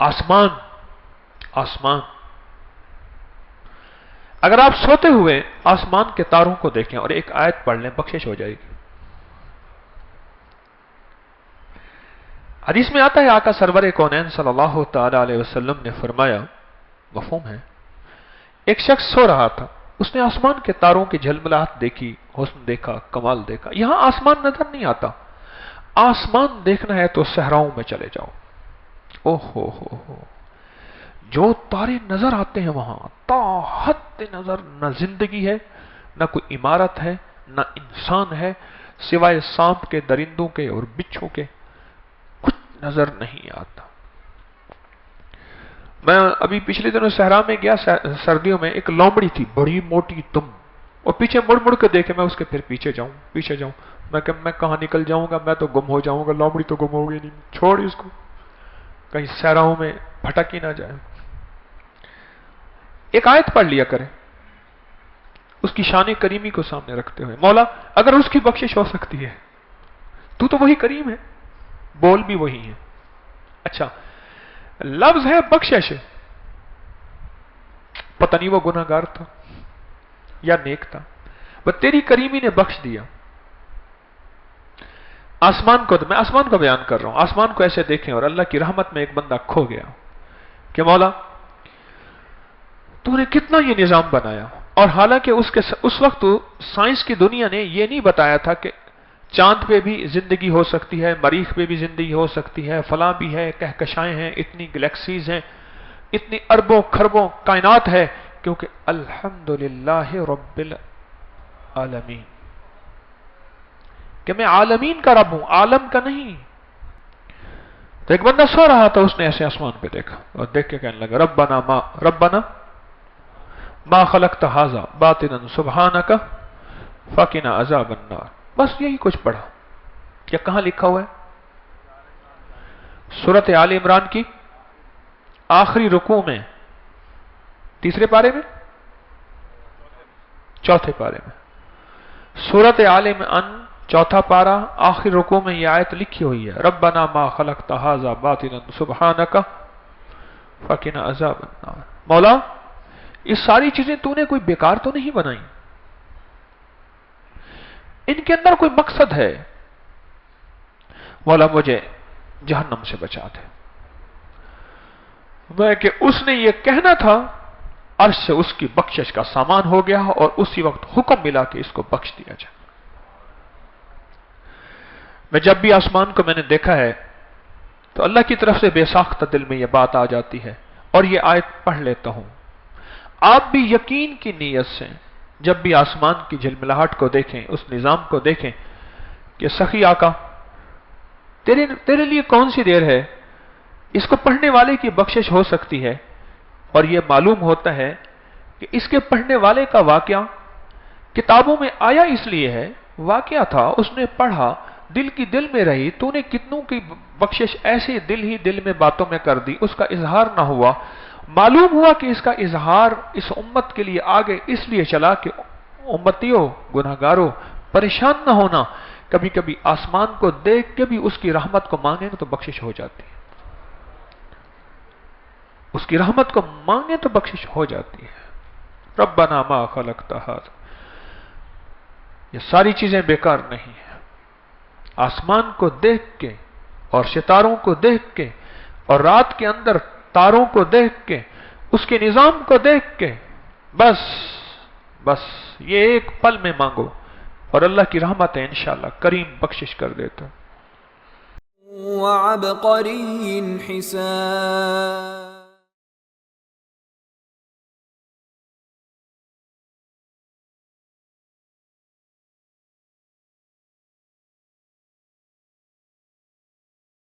آسمان اگر آپ سوتے ہوئے آسمان کے تاروں کو دیکھیں اور ایک آیت پڑھ لیں، بخشش ہو جائے گی۔ حدیث میں آتا ہے آقا سرور کونین صلی اللہ تعالی علیہ وسلم نے فرمایا، مفہوم ہے، ایک شخص سو رہا تھا، اس نے آسمان کے تاروں کی جھلملاہٹ دیکھی، حسن دیکھا، کمال دیکھا۔ یہاں آسمان نظر نہیں آتا، آسمان دیکھنا ہے تو صحراؤں میں چلے جاؤ۔ ہو جو تارے نظر آتے ہیں وہاں تا حد نظر نہ زندگی ہے، نہ کوئی عمارت ہے، نہ انسان ہے، سوائے سانپ کے، درندوں کے اور بچھو کے کچھ نظر نہیں آتا۔ میں ابھی پچھلے دنوں صحرا میں گیا، سردیوں میں، ایک لومڑی تھی بڑی موٹی تم، اور پیچھے مڑ مڑ کے دیکھے، میں اس کے پھر پیچھے جاؤں، میں کہاں نکل جاؤں گا، میں تو گم ہو جاؤں گا، لومڑی تو گم ہوگی نہیں، چھوڑ اس کو، کہیں صحراؤں میں بھٹک ہی نہ جائے۔ ایک آیت پڑھ لیا کریں اس کی شان کریمی کو سامنے رکھتے ہوئے، مولا اگر اس کی بخشش ہو سکتی ہے، تو وہی کریم ہے، بول بھی وہی ہے۔ اچھا، لفظ ہے بخشش، پتہ نہیں وہ گناہ گار تھا یا نیک تھا، بس تیری کریمی نے بخش دیا۔ میں آسمان کو بیان کر رہا ہوں، آسمان کو ایسے دیکھیں، اور اللہ کی رحمت میں ایک بندہ کھو گیا کہ مولا تو نے کتنا یہ نظام بنایا، اور حالانکہ اس وقت سائنس کی دنیا نے یہ نہیں بتایا تھا کہ چاند پہ بھی زندگی ہو سکتی ہے، مریخ پہ بھی زندگی ہو سکتی ہے، فلاں بھی ہے، کہکشائیں ہیں، اتنی گلیکسیز ہیں، اتنی اربوں خربوں کائنات ہے، کیونکہ الحمدللہ رب العالمین، کہ میں عالمین کا رب ہوں، عالم کا نہیں۔ تو ایک بندہ سو رہا تھا، اس نے ایسے آسمان پہ دیکھا اور دیکھ کے کہنے لگا ربنا ما خلقت ھذا باطلا سبحانک فقنا عذاب النار۔ بس یہی کچھ پڑھا۔ کیا کہاں لکھا ہوا ہے؟ سورۃ آل عمران کی آخری رکوع میں، تیسرے پارے میں، چوتھے پارے میں، سورۃ آل عمران چوتھا پارہ آخری رکوع میں یہ آیت لکھی ہوئی ہے، ربنا ما خلقت ھذا باطلا سبحانک فقنا عذاب النار۔ مولا یہ ساری چیزیں تو نے کوئی بیکار تو نہیں بنائی، ان کے اندر کوئی مقصد ہے، مولا مجھے جہنم سے بچا دے۔ میں کہ اس نے یہ کہنا تھا، عرش سے اس کی بخشش کا سامان ہو گیا، اور اسی وقت حکم ملا کہ اس کو بخش دیا جائے۔ میں جب بھی آسمان کو میں نے دیکھا ہے تو اللہ کی طرف سے بے ساختہ دل میں یہ بات آ جاتی ہے، اور یہ آیت پڑھ لیتا ہوں۔ آپ بھی یقین کی نیت سے جب بھی آسمان کی جھلملاہٹ کو دیکھیں، اس نظام کو دیکھیں کہ سخی آقا تیرے لیے کون سی دیر ہے، اس کو پڑھنے والے کی بخشش ہو سکتی ہے، اور یہ معلوم ہوتا ہے کہ اس کے پڑھنے والے کا واقعہ کتابوں میں آیا اس لیے ہے، واقعہ تھا، اس نے پڑھا، دل کی دل میں رہی، تو نے کتنوں کی بخشش ایسے دل ہی دل میں باتوں میں کر دی، اس کا اظہار نہ ہوا۔ معلوم ہوا کہ اس کا اظہار اس امت کے لیے آگے اس لیے چلا کہ امتیوں، گناہگاروں پریشان نہ ہونا، کبھی کبھی آسمان کو دیکھ کے بھی اس کی رحمت کو مانگیں تو بخشش ہو جاتی ہے، اس کی رحمت کو مانگیں تو بخشش ہو جاتی ہے۔ ربنا ما خلقت ھذا، یہ ساری چیزیں بیکار نہیں ہیں۔ آسمان کو دیکھ کے اور ستاروں کو دیکھ کے اور رات کے اندر تاروں کو دیکھ کے، اس کے نظام کو دیکھ کے، بس یہ ایک پل میں مانگو، اور اللہ کی رحمت ہے انشاءاللہ کریم بخشش کر دیتا۔ وعبقری حسان